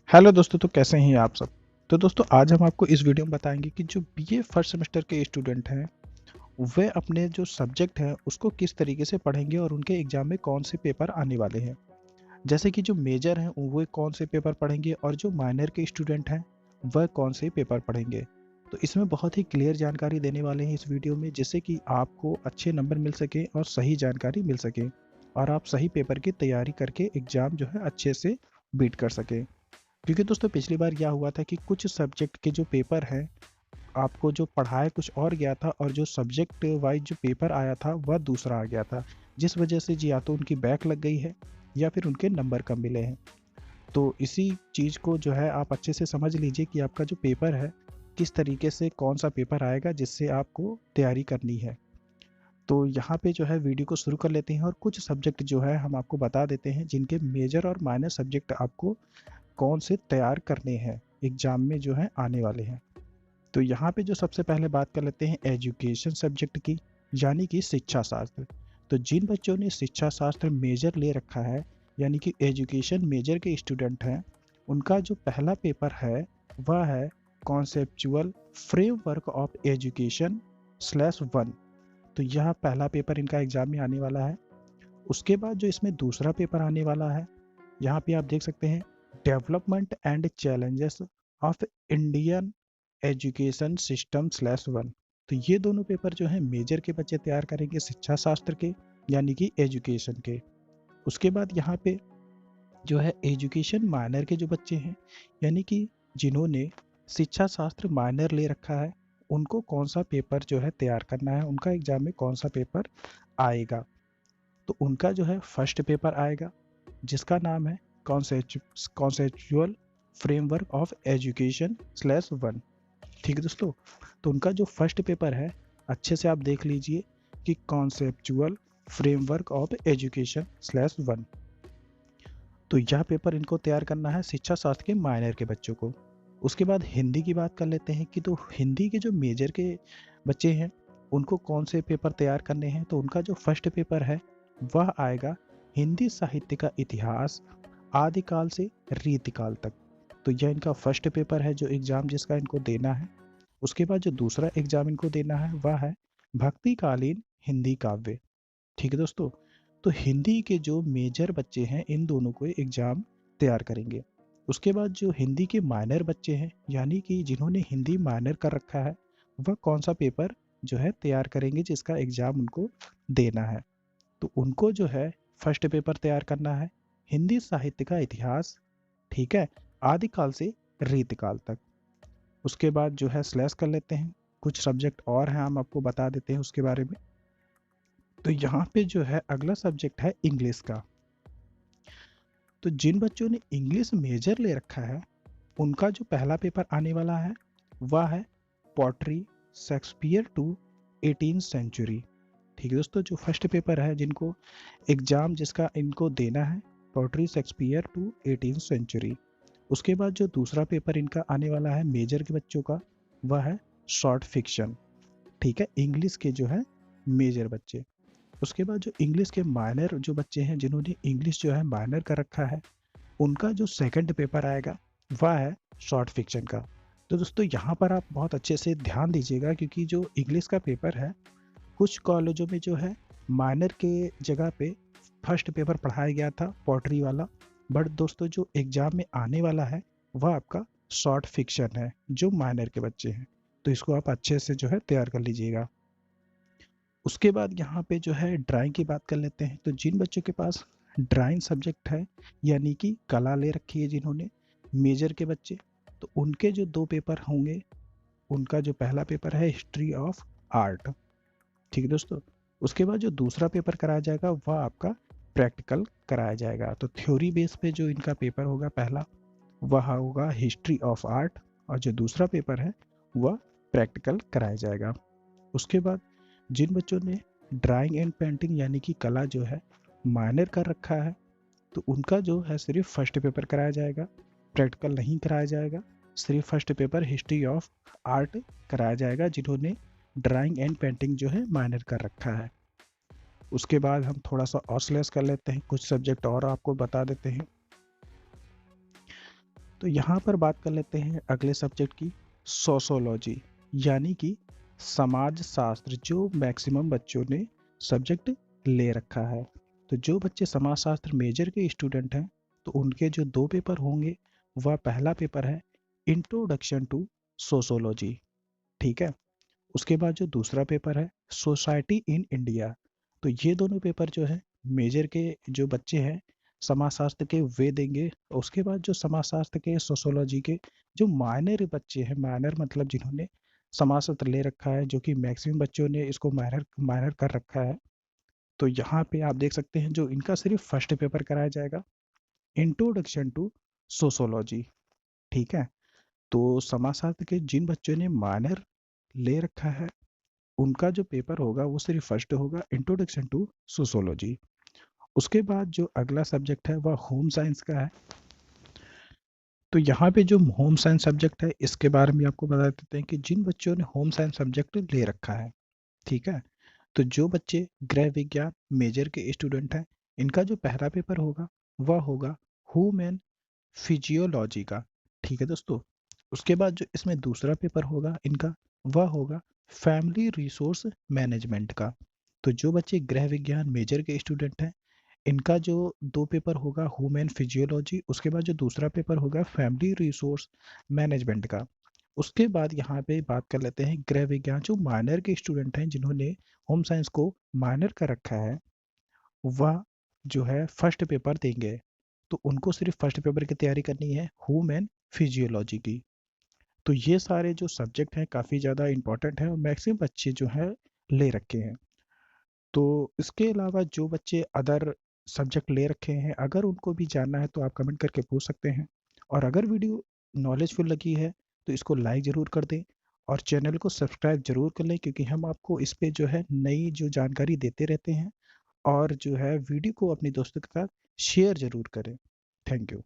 Hello दोस्तों, तो कैसे हैं आप सब। तो दोस्तों, आज हम आपको इस वीडियो में बताएंगे कि जो बीए फर्स्ट सेमेस्टर के स्टूडेंट हैं वे अपने जो सब्जेक्ट हैं उसको किस तरीके से पढ़ेंगे और उनके एग्जाम में कौन से पेपर आने वाले हैं। जैसे कि जो मेजर हैं वो कौन से पेपर पढ़ेंगे और जो माइनर के स्टूडेंट हैं वह कौन से पेपर पढ़ेंगे। तो इसमें बहुत ही क्लियर जानकारी देने वाले हैं इस वीडियो में, जिससे कि आपको अच्छे नंबर मिल सके और सही जानकारी मिल सके और आप सही पेपर की तैयारी करके एग्ज़ाम जो है अच्छे से बीट कर सकें। क्योंकि दोस्तों, पिछली बार क्या हुआ था कि कुछ सब्जेक्ट के जो पेपर हैं आपको जो पढ़ाया कुछ और गया था और जो सब्जेक्ट वाइज जो पेपर आया था वह दूसरा आ गया था, जिस वजह से जी या तो उनकी बैक लग गई है या फिर उनके नंबर कम मिले हैं। तो इसी चीज़ को जो है आप अच्छे से समझ लीजिए कि आपका जो पेपर है किस तरीके से कौन सा पेपर आएगा जिससे आपको तैयारी करनी है। तो यहाँ पे जो है वीडियो को शुरू कर लेते हैं और कुछ सब्जेक्ट जो है हम आपको बता देते हैं जिनके मेजर और माइनर सब्जेक्ट आपको कौन से तैयार करने हैं एग्जाम में जो है आने वाले हैं। तो यहाँ पे जो सबसे पहले बात कर लेते हैं एजुकेशन सब्जेक्ट की, यानी कि शिक्षा शास्त्र। तो जिन बच्चों ने शिक्षा शास्त्र मेजर ले रखा है यानी कि एजुकेशन मेजर के स्टूडेंट हैं, उनका जो पहला पेपर है वह है conceptual framework of education slash one. तो यह पहला पेपर इनका एग्जाम में आने वाला है। उसके बाद जो इसमें दूसरा पेपर आने वाला है, यहाँ पे आप देख सकते हैं development and challenges of Indian education system slash one. तो ये दोनों पेपर जो हैं मेजर के बच्चे तैयार करेंगे शिक्षा शास्त्र के, यानी कि एजुकेशन के। उसके बाद यहाँ पे जो है एजुकेशन माइनर के जो बच्चे हैं, यानी कि जिन्होंने शिक्षा शास्त्र माइनर ले रखा है, उनको कौन सा पेपर जो है तैयार करना है, उनका एग्जाम में कौन सा पेपर आएगा। तो उनका जो है फर्स्ट पेपर आएगा जिसका नाम है conceptual framework of education slash one. ठीक है दोस्तों, तो उनका जो फर्स्ट पेपर है अच्छे से आप देख लीजिए कि conceptual framework of education slash one. तो यह पेपर इनको तैयार करना है शिक्षा शास्त्र के माइनर के बच्चों को। उसके बाद हिंदी की बात कर लेते हैं कि तो हिंदी के जो मेजर के बच्चे हैं उनको कौन से पेपर तैयार करने हैं। तो उनका जो फर्स्ट पेपर है वह आएगा हिंदी साहित्य का इतिहास आदिकाल से रीतिकाल तक। तो यह इनका फर्स्ट पेपर है जो एग्ज़ाम जिसका इनको देना है। उसके बाद जो दूसरा एग्ज़ाम इनको देना है वह है भक्तिकालीन हिंदी काव्य। ठीक है दोस्तों, तो हिंदी के जो मेजर बच्चे हैं इन दोनों को एग्ज़ाम तैयार करेंगे। उसके बाद जो हिंदी के माइनर बच्चे हैं, यानी कि जिन्होंने हिंदी माइनर कर रखा है, वह कौन सा पेपर जो है तैयार करेंगे जिसका एग्ज़ाम उनको देना है। तो उनको जो है फर्स्ट पेपर तैयार करना है हिंदी साहित्य का इतिहास, ठीक है, आदिकाल से रीतिकाल तक। उसके बाद जो है स्लैश कर लेते हैं, कुछ सब्जेक्ट और हैं हम आपको बता देते हैं उसके बारे में। तो यहाँ पे जो है अगला सब्जेक्ट है इंग्लिश का। तो जिन बच्चों ने इंग्लिश मेजर ले रखा है उनका जो पहला पेपर आने वाला है वह है pottery Shakespeare to 18th century. ठीक है दोस्तों, जो फर्स्ट पेपर है जिनको एग्जाम जिसका इनको देना है pottery Shakespeare to 18th century. उसके बाद जो दूसरा पेपर इनका आने वाला है मेजर के बच्चों का वह है शॉर्ट फिक्शन। ठीक है, इंग्लिश के जो है मेजर बच्चे। उसके बाद जो इंग्लिश के माइनर जो बच्चे हैं जिन्होंने इंग्लिश जो है माइनर कर रखा है, उनका जो सेकंड पेपर आएगा वह है शॉर्ट फिक्शन का। तो दोस्तों, यहाँ पर आप बहुत अच्छे से ध्यान दीजिएगा क्योंकि जो इंग्लिश का पेपर है कुछ कॉलेजों में जो है माइनर के जगह पे फर्स्ट पेपर पढ़ाया गया था पोट्री वाला, बट दोस्तों जो एग्जाम में आने वाला है वह आपका शॉर्ट फिक्शन है जो माइनर के बच्चे हैं। तो इसको आप अच्छे से जो है तैयार कर लीजिएगा। उसके बाद यहाँ पे जो है ड्राइंग की बात कर लेते हैं। तो जिन बच्चों के पास ड्राइंग सब्जेक्ट है यानी कि कला ले रखी है जिन्होंने मेजर के बच्चे, तो उनके जो दो पेपर होंगे, उनका जो पहला पेपर है हिस्ट्री ऑफ आर्ट। ठीक है दोस्तों, उसके बाद जो दूसरा पेपर कराया जाएगा वह आपका प्रैक्टिकल कराया जाएगा। तो थ्योरी बेस पे जो इनका पेपर होगा पहला वह होगा हिस्ट्री ऑफ आर्ट और जो दूसरा पेपर है वह प्रैक्टिकल कराया जाएगा। उसके बाद जिन बच्चों ने ड्राइंग एंड पेंटिंग यानी कि कला जो है माइनर कर रखा है, तो उनका जो है सिर्फ फर्स्ट पेपर कराया जाएगा, प्रैक्टिकल नहीं कराया जाएगा। सिर्फ first paper history of art कराया जाएगा जिन्होंने ड्राइंग एंड पेंटिंग जो है माइनर कर रखा है। उसके बाद हम थोड़ा सा और स्लेस कर लेते हैं, कुछ सब्जेक्ट और आपको बता देते हैं। तो यहाँ पर बात कर लेते हैं अगले सब्जेक्ट की, सोशोलॉजी, यानी कि समाज शास्त्र, जो मैक्सिमम बच्चों ने सब्जेक्ट ले रखा है। तो जो बच्चे समाज शास्त्र मेजर के स्टूडेंट हैं, तो उनके जो 2 पेपर होंगे, वह पहला पेपर है इंट्रोडक्शन टू सोशोलॉजी, ठीक है। उसके बाद जो दूसरा पेपर है सोसाइटी इन इंडिया। तो ये दोनों पेपर जो है मेजर के जो बच्चे हैं समाजशास्त्र के वे देंगे। उसके बाद जो समाजशास्त्र के सोशोलॉजी के जो माइनर बच्चे हैं, माइनर मतलब जिन्होंने समाजशास्त्र ले रखा है, जो कि मैक्सिमम बच्चों ने इसको माइनर माइनर कर रखा है, तो यहाँ पे आप देख सकते हैं जो इनका सिर्फ फर्स्ट पेपर कराया जाएगा, इंट्रोडक्शन टू सोशोलॉजी, ठीक है। तो समाजशास्त्र के जिन बच्चों ने माइनर ले रखा है, उनका जो पेपर होगा वो सिर्फ फर्स्ट होगा, इंट्रोडक्शन टू सोशोलॉजी। उसके बाद जो अगला सब्जेक्ट है वह होम साइंस का है। तो यहाँ पे जो होम साइंस सब्जेक्ट है, इसके बारे में आपको बता देते हैं कि जिन बच्चों ने होम साइंस सब्जेक्ट ले रखा है, ठीक है, तो जो बच्चे गृह विज्ञान मेजर के स्टूडेंट हैं, इनका जो पहला पेपर होगा वह होगा ह्यूमन फिजियोलॉजी का, ठीक है दोस्तों। उसके बाद जो इसमें दूसरा पेपर होगा इनका, वह होगा फैमिली रिसोर्स मैनेजमेंट का। तो जो बच्चे गृह विज्ञान मेजर के स्टूडेंट हैं, इनका जो 2 पेपर होगा ह्यूमन फिजियोलॉजी, उसके बाद जो दूसरा पेपर होगा फैमिली रिसोर्स मैनेजमेंट का। उसके बाद यहाँ पे बात कर लेते हैं गृह विज्ञान जो माइनर के स्टूडेंट हैं, जिन्होंने होम साइंस को माइनर कर रखा है, वह जो है फर्स्ट पेपर देंगे। तो उनको सिर्फ फर्स्ट पेपर की तैयारी करनी है ह्यूमन फिजियोलॉजी की। तो ये सारे जो सब्जेक्ट हैं काफ़ी ज़्यादा इंपॉर्टेंट हैं और मैक्सिमम बच्चे जो है ले रखे हैं। तो इसके अलावा जो बच्चे अदर सब्जेक्ट ले रखे हैं, अगर उनको भी जानना है तो आप कमेंट करके पूछ सकते हैं। और अगर वीडियो नॉलेजफुल लगी है तो इसको लाइक ज़रूर कर दें और चैनल को सब्सक्राइब ज़रूर कर लें, क्योंकि हम आपको इस पे जो है नई जो जानकारी देते रहते हैं। और जो है वीडियो को अपने दोस्तों के साथ शेयर ज़रूर करें। Thank you.